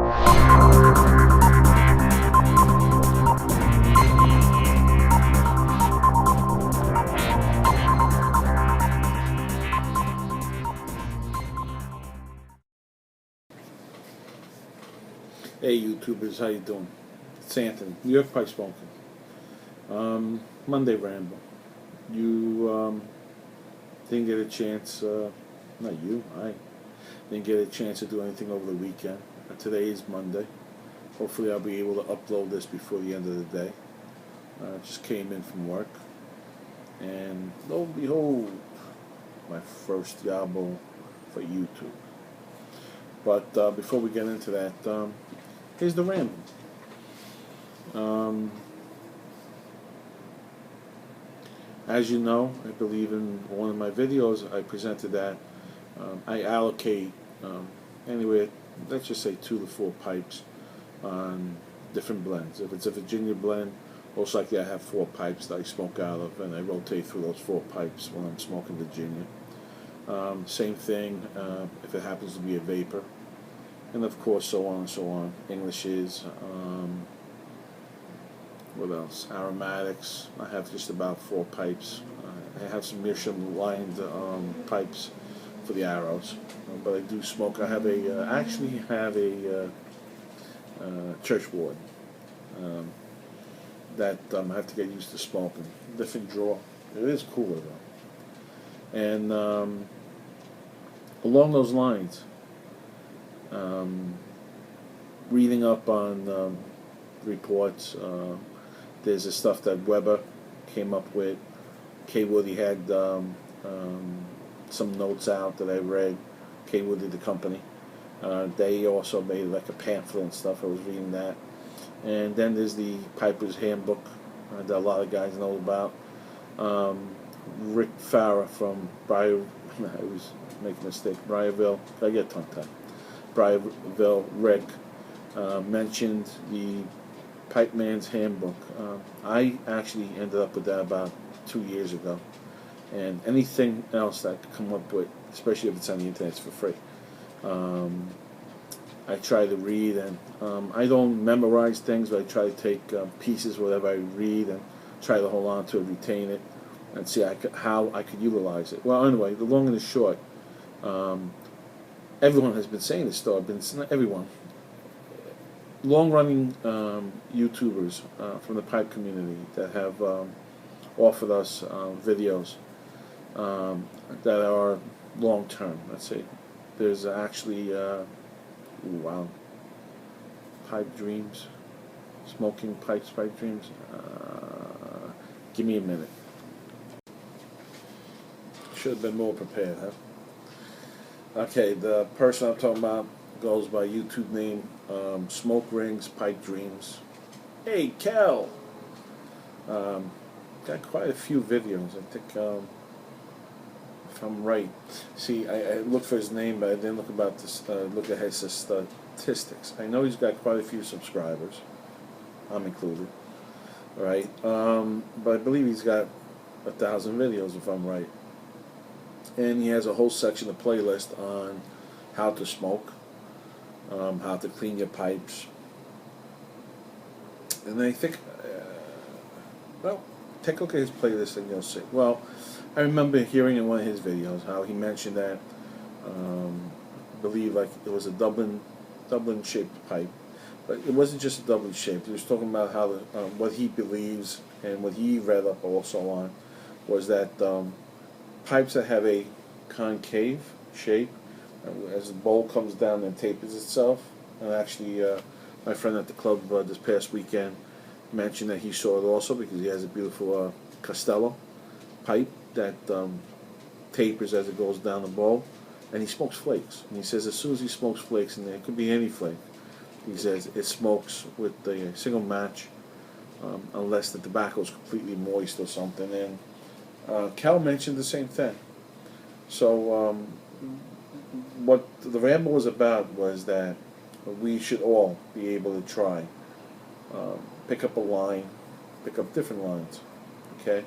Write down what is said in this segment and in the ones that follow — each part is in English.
Hey YouTubers, how you doing? It's Anthony, New York Pipe Smoking. Monday Ramble. You didn't get a chance, not you, I didn't get a chance to do anything over the weekend. Today is Monday. Hopefully I'll be able to upload this before the end of the day. Just came in from work. And lo and behold, my first Yabo for YouTube. But before we get into that, here's the Ramble. As you know, I believe in one of my videos I presented that I allocate anywhere, let's just say 2 to 4 pipes on different blends. If it's a Virginia blend, most likely I have 4 pipes that I smoke out of, and I rotate through those 4 pipes when I'm smoking Virginia. Same thing if it happens to be a vapor. And of course, so on and so on. Englishes, what else? Aromatics. I have just about 4 pipes. I have some Meerschaum lined pipes for the arrows, but I do smoke. I have actually have a church ward that I have to get used to smoking. Different draw. It is cooler though. And along those lines, reading up on reports, there's the stuff that Weber came up with. K. Woody had some notes out that I read. K. Woody, the company. They also made like a pamphlet and stuff. I was reading that. And then there's the Piper's Handbook that a lot of guys know about. Rick Farah from Briar, I was making a mistake, Briarville, I get tongue-tied. Briarville Rick mentioned the Pipe Man's Handbook. I actually ended up with that about 2 years ago. And anything else that I could come up with, especially if it's on the internet, it's for free. I try to read, and I don't memorize things, but I try to take pieces, whatever I read, and try to hold on to it, retain it, and see how I could utilize it. Well, anyway, the long and the short, everyone has been saying this, though. Everyone. Long-running YouTubers from the pipe community that have offered us videos that are long-term. Let's see. There's actually, wow, Pipe Dreams, Smoking Pipes, Pipe Dreams. Give me a minute. Should have been more prepared, huh? Okay, the person I'm talking about goes by YouTube name Smoke Rings Pipe Dreams. Hey, Cal! Got quite a few videos. I think, if I'm right. See, I looked for his name, but I didn't look at his statistics. I know he's got quite a few subscribers. I'm included. Right? But I believe he's got 1,000 videos, if I'm right. And he has a whole section, a playlist on how to smoke, how to clean your pipes. And I think, well, take a look at his playlist and you'll see. Well, I remember hearing in one of his videos how he mentioned that, I believe like it was a Dublin shaped pipe, but it wasn't just a Dublin shaped. He was talking about how what he believes and what he read up also on was that pipes that have a concave shape, as the bowl comes down and tapers itself. And actually, my friend at the club this past weekend mentioned that he saw it also because he has a beautiful Costello pipe that tapers as it goes down the bowl, and he smokes flakes. And he says as soon as he smokes flakes, and it could be any flake, he says it smokes with a single match, unless the tobacco is completely moist or something. And Cal mentioned the same thing. So what the Ramble was about was that we should all be able to try, pick up a line, pick up different lines, okay?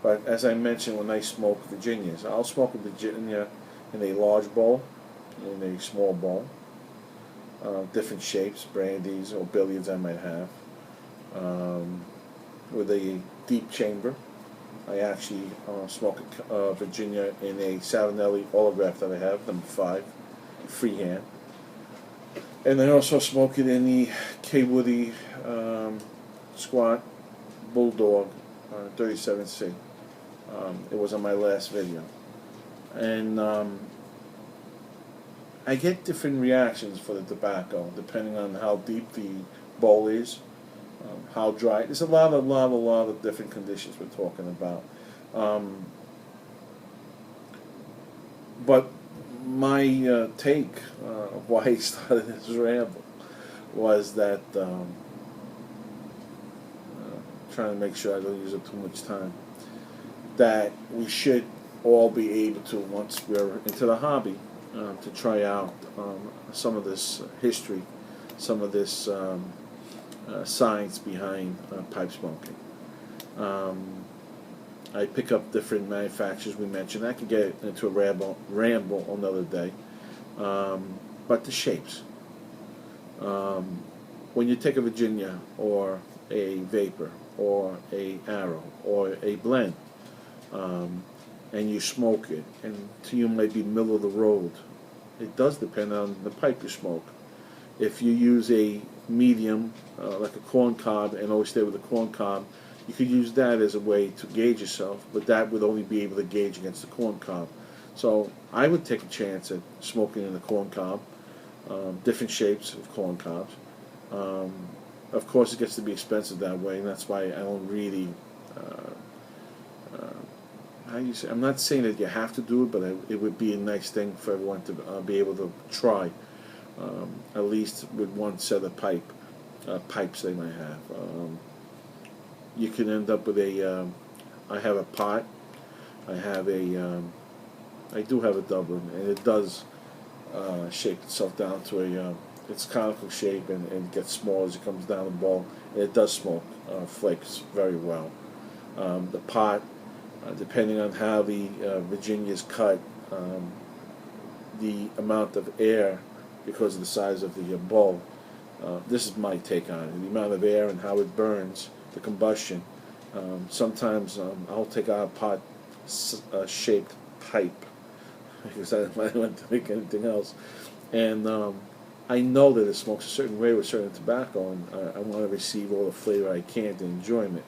But as I mentioned, when I smoke Virginias, I'll smoke a Virginia in a large bowl, in a small bowl, different shapes, brandies or billiards I might have, with a deep chamber. I actually smoke a Virginia in a Savinelli autograph that I have, number 5, freehand. And I also smoke it in the K. Woody Squat Bulldog 37C. It was on my last video. And I get different reactions for the tobacco depending on how deep the bowl is, how dry. There's a lot of different conditions we're talking about. But my take of why I started this ramble was that trying to make sure I don't use up too much time, that we should all be able to, once we're into the hobby, to try out some of this history, some of this science behind pipe smoking. I pick up different manufacturers we mentioned. I could get into a ramble another day. But the shapes. When you take a Virginia or a Vapor or a Arrow or a blend, and you smoke it, and to you might be middle of the road. It does depend on the pipe you smoke. If you use a medium, like a corn cob, and always stay with a corn cob, you could use that as a way to gauge yourself, but that would only be able to gauge against the corn cob. So I would take a chance at smoking in the corn cob, different shapes of corn cobs. Of course, it gets to be expensive that way, and that's why I don't really. How you say? I'm not saying that you have to do it, but it would be a nice thing for everyone to be able to try, at least with one set of pipes they might have. You can end up with a. I have a pot. I have a. I do have a Dublin, and it does shape itself down to a. It's conical shape, and it gets small as it comes down the bowl. And it does smoke flakes very well. The pot, depending on how the Virginia is cut, the amount of air, because of the size of the bowl. This is my take on it. The amount of air and how it burns, the combustion. Sometimes I'll take out a pot-shaped pipe because I don't want to make anything else, and I know that it smokes a certain way with certain tobacco, and I want to receive all the flavor I can to enjoyment.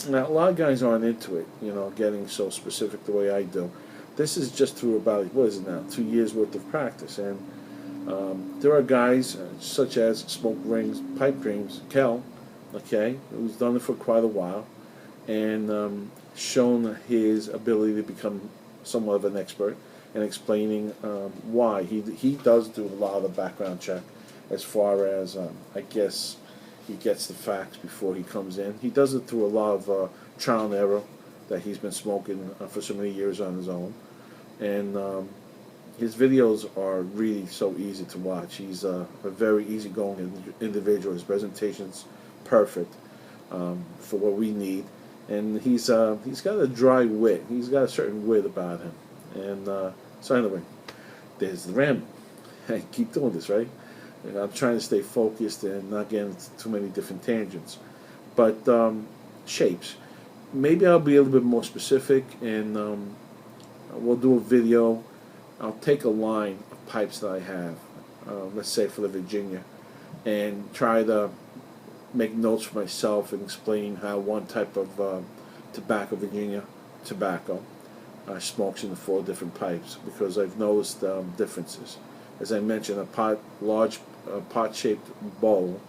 Now, a lot of guys aren't into it, getting so specific the way I do. This is just through about, what is it now, 2 years worth of practice, and there are guys such as Smoke Rings, Pipe Dreams, Kel, okay, who's done it for quite a while, and shown his ability to become somewhat of an expert, and explaining why. He does do a lot of the background check as far as, I guess, he gets the facts before he comes in. He does it through a lot of trial and error that he's been smoking for so many years on his own. And his videos are really so easy to watch. He's a very easygoing individual. His presentation's perfect for what we need. And he's got a dry wit. He's got a certain wit about him. And so anyway, there's the ramble. I keep doing this, right? And I'm trying to stay focused and not get into too many different tangents. But shapes. Maybe I'll be a little bit more specific, and we'll do a video. I'll take a line of pipes that I have, let's say for the Virginia, and try to make notes for myself and explain how one type of Virginia tobacco smokes in the 4 different pipes, because I've noticed differences. As I mentioned, a large pot-shaped bowl,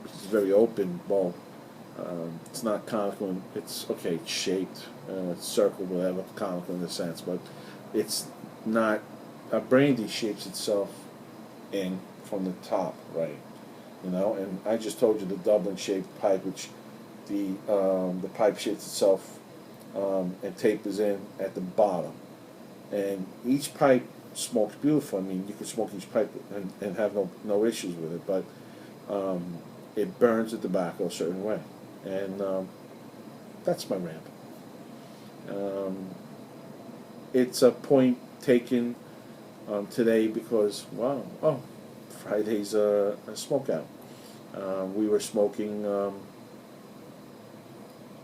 which is a very open bowl. It's not conical. It's shaped, it's circle, whatever, conical in a sense, but it's not. A brandy shapes itself in from the top, right? And I just told you the Dublin-shaped pipe, which the pipe shapes itself and tapers in at the bottom, and each pipe smokes beautiful. I mean, you can smoke each pipe and have no issues with it, but it burns the tobacco a certain way, and that's my rant. It's a point taken today because, wow, Friday's a smoke out. We were smoking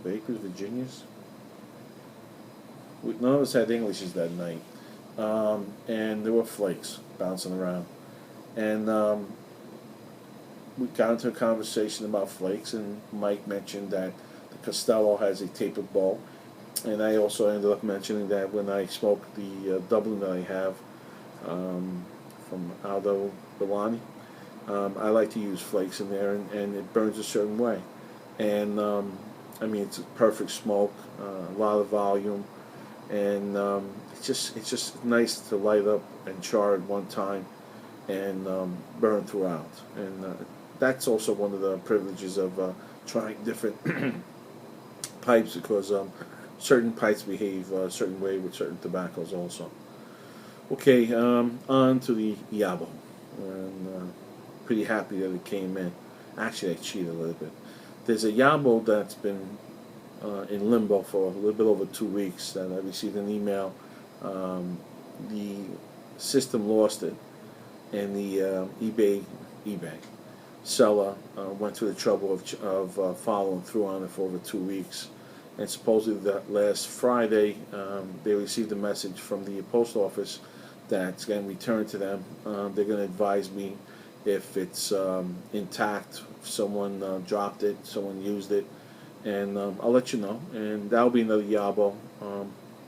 Baker's, Virginia's. None of us had Englishes that night, and there were flakes bouncing around, and we got into a conversation about flakes, and Mike mentioned that the Costello has a tapered bowl, and I also ended up mentioning that when I smoke the Dublin that I have from Aldo Bellani, I like to use flakes in there, and it burns a certain way, and I mean it's a perfect smoke, a lot of volume, and it's just nice to light up and char at one time and burn throughout, and that's also one of the privileges of trying different pipes, because certain pipes behave a certain way with certain tobaccos also. Okay, on to the Yabo, and pretty happy that it came in. Actually, I cheated a little bit. There's a Yabo that's been in limbo for a little bit over 2 weeks that I received an email. The system lost it, and the eBay seller went through the trouble of following through on it for over 2 weeks. And supposedly that last Friday, they received a message from the post office that's going to return to them. They're going to advise me if it's intact, if someone dropped it, someone used it, and I'll let you know. And that'll be another Yabo.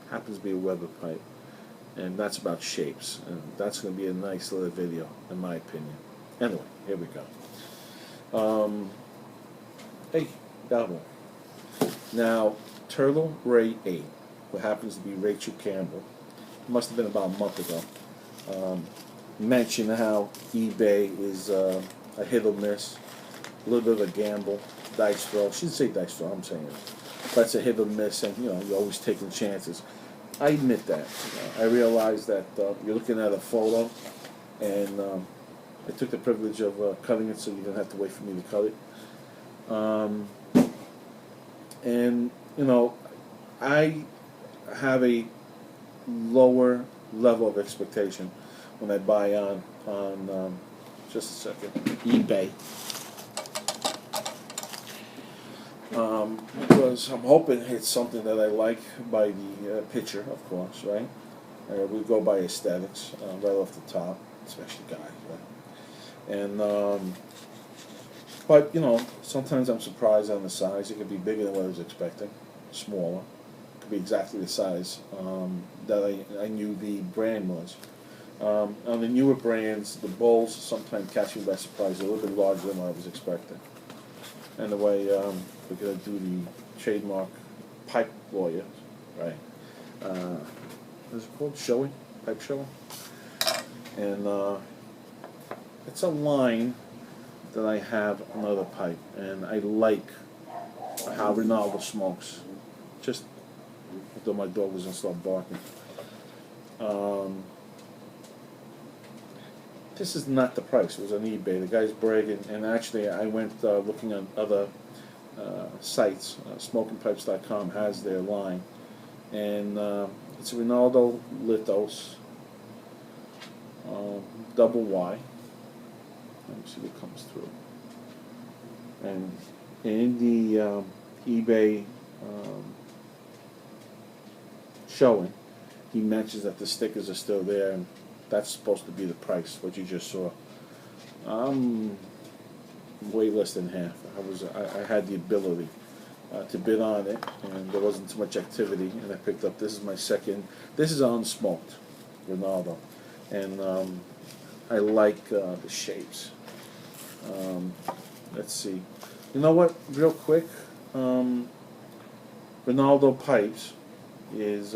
Happens to be a Weber pipe, and that's about shapes. And that's going to be a nice little video, in my opinion. Anyway, here we go. Hey, Yabo. Now, Turtle Ray 8, who happens to be Rachel Campbell, must have been about a month ago, mentioned how eBay is a hit or miss, a little bit of a gamble, dice throw. She didn't say dice throw, I'm saying it. But it's a hit or miss, and you're always taking chances. I admit that. I realize that you're looking at a photo, and I took the privilege of cutting it so you don't have to wait for me to cut it. And I have a lower level of expectation when I buy on just a second, eBay, because I'm hoping it's something that I like by the picture, of course, right? We go by aesthetics right off the top, especially guys, right? And but sometimes I'm surprised on the size. It could be bigger than what I was expecting, smaller. It could be exactly the size that I knew the brand was. On the newer brands, the bowls sometimes catch me by surprise. They're a little bit larger than what I was expecting. And the way we're going to do the trademark pipe lawyer, right? What's it called? Showing? Pipe showing? And it's a line that I have another pipe, and I like how Rinaldo smokes. Just though my dog was gonna start barking. This is not the price. It was on eBay. The guy's bragging, and actually I went looking on other sites. SmokingPipes.com has their line, and it's a Rinaldo Lithos double Y. Let me see what comes through. And in the eBay showing, he mentions that the stickers are still there, and that's supposed to be the price, what you just saw. I'm way less than half. I had the ability to bid on it, and there wasn't too much activity, and I picked up. This is my second. This is unsmoked Rinaldo, and I like the shapes. Let's see. You know what? Real quick, Rinaldo Pipes is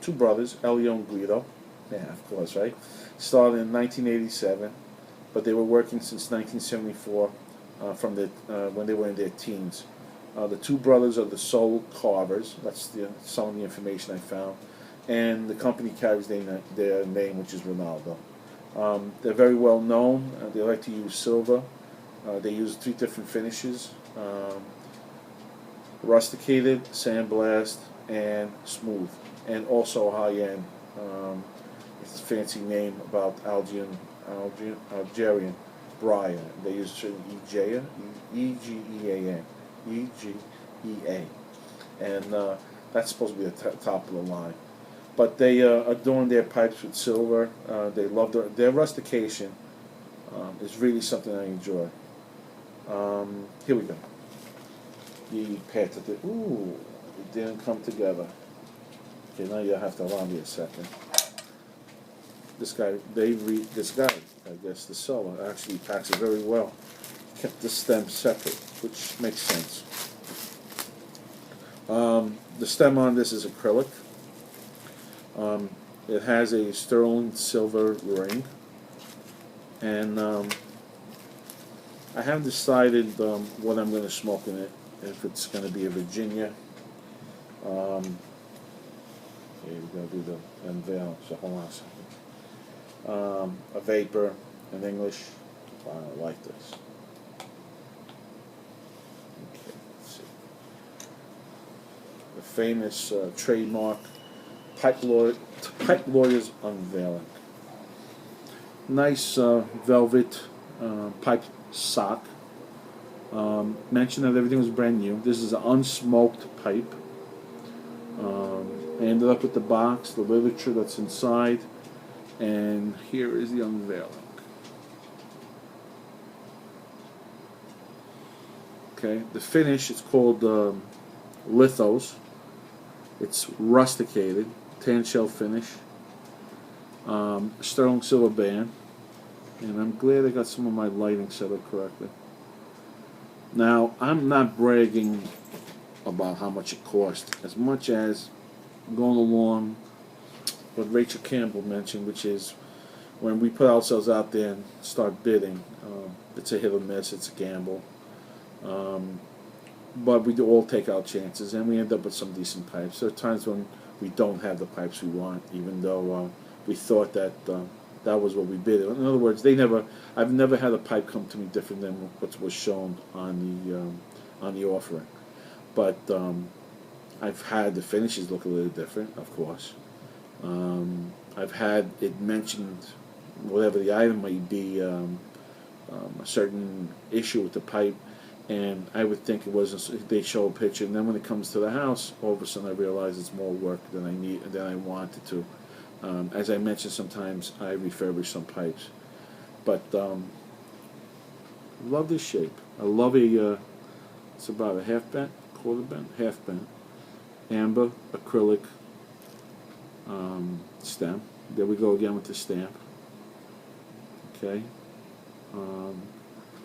two brothers, Elio and Guido. Yeah, of course, right? Started in 1987, but they were working since 1974 from when they were in their teens. The two brothers are the sole carvers. That's some of the information I found. And the company carries their name, which is Rinaldo. They're very well known. They like to use silver. They use 3 different finishes: rusticated, sandblast, and smooth, and also high end. It's a fancy name about Algian Algerian Briar. They use Egea, E-G-E-A-N, E-G-E-A, and that's supposed to be the top of the line. But they adorn their pipes with silver. They love their rustication. Is really something I enjoy. Here we go. The path of the it didn't come together. Okay, now you have to allow me a second. This guy, I guess the seller actually packs it very well. Kept the stem separate, which makes sense. The stem on this is acrylic. It has a sterling silver ring, and I haven't decided what I'm going to smoke in it. If it's going to be a Virginia. Okay, we're going to do the unveil. So hold on a second. A vapor in English. I like this. Okay, let's see. The famous trademark pipe lawyer's unveiling. Nice velvet pipe sock. Mentioned that everything was brand new. This is an unsmoked pipe. I ended up with the box, the literature that's inside, and here is the unveiling. Okay, the finish, it's called lithos. It's rusticated, tan shell finish, sterling silver band, and I'm glad I got some of my lighting set up correctly. Now, I'm not bragging about how much it cost, as much as going along what Rachel Campbell mentioned, which is when we put ourselves out there and start bidding, it's a hit or miss, it's a gamble. But we do all take our chances, and we end up with some decent pipes. There are times when we don't have the pipes we want, even though we thought that that was what we bid. In other words, I've never had a pipe come to me different than what was shown on the offering. But I've had the finishes look a little different, of course. I've had it mentioned, whatever the item might be, a certain issue with the pipe, and I would think it wasn't. They show a picture, and then when it comes to the house, all of a sudden I realize it's more work than I wanted to. As I mentioned, sometimes I refurbish some pipes, but love this shape. I love it's about a half bent, quarter bent, half bent, amber acrylic stem. There we go again with the stamp. Okay,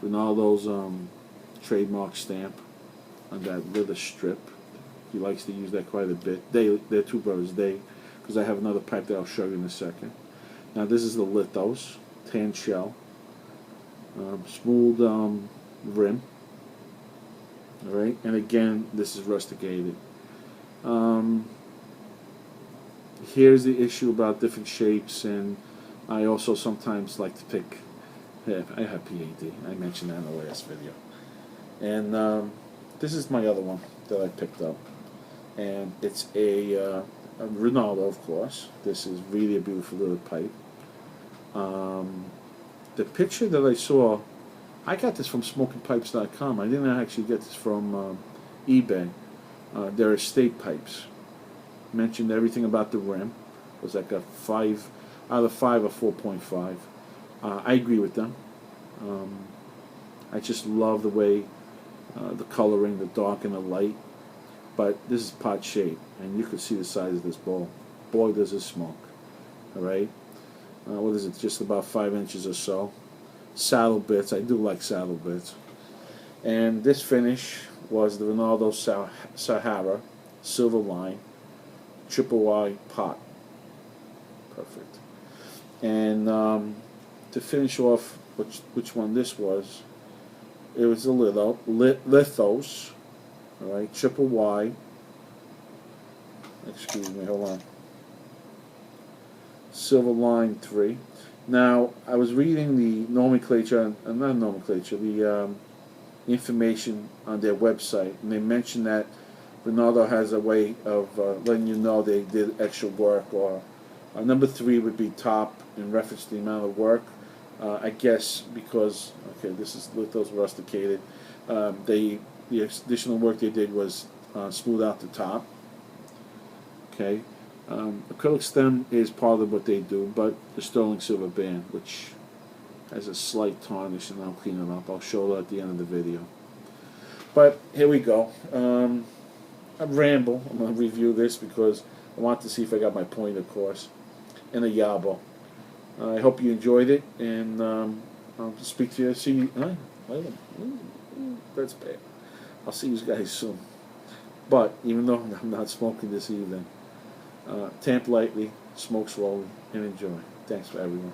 Rinaldo's trademark stamp on that leather strip. He likes to use that quite a bit. They're two brothers. Because I have another pipe that I'll show you in a second. Now this is the lithos, tan shell, smooth rim. All right, and again this is rusticated. Here's the issue about different shapes, and I also sometimes like to pick. I have PAD. I mentioned that in the last video. And this is my other one that I picked up, and it's a Rinaldo, of course. This is really a beautiful little pipe. The picture that I saw, I got this from smokingpipes.com. I didn't actually get this from eBay. They're estate pipes. Mentioned everything about the rim. It was like a 5 out of 5 or 4.5. I agree with them. I just love the way the coloring, the dark and the light. But this is pot shape, and you can see the size of this bowl. Boy, does it smoke. All right. What is it? Just about 5 inches or so. Saddle bits. I do like saddle bits. And this finish was the Rinaldo Sahara Silver Line Triple Y pot. Perfect. And to finish off, which one this was, it was a lithos. All right, triple Y. Excuse me, hold on. Silver Line 3. Now, I was reading the nomenclature, not nomenclature, the information on their website, and they mentioned that Rinaldo has a way of letting you know they did extra work, or number 3 would be top in reference to the amount of work. I guess because, okay, this is with those rusticated. The additional work they did was smooth out the top. Okay, acrylic stem is part of what they do, but the sterling silver band, which has a slight tarnish, and I'll clean it up. I'll show that at the end of the video. But here we go. A Ramble. I'm going to review this because I want to see if I got my point, of course. And a Yabo. I hope you enjoyed it, and I'll speak to you. See you. That's bad. I'll see you guys soon. But even though I'm not smoking this evening, tamp lightly, smoke slowly, and enjoy. Thanks for everyone.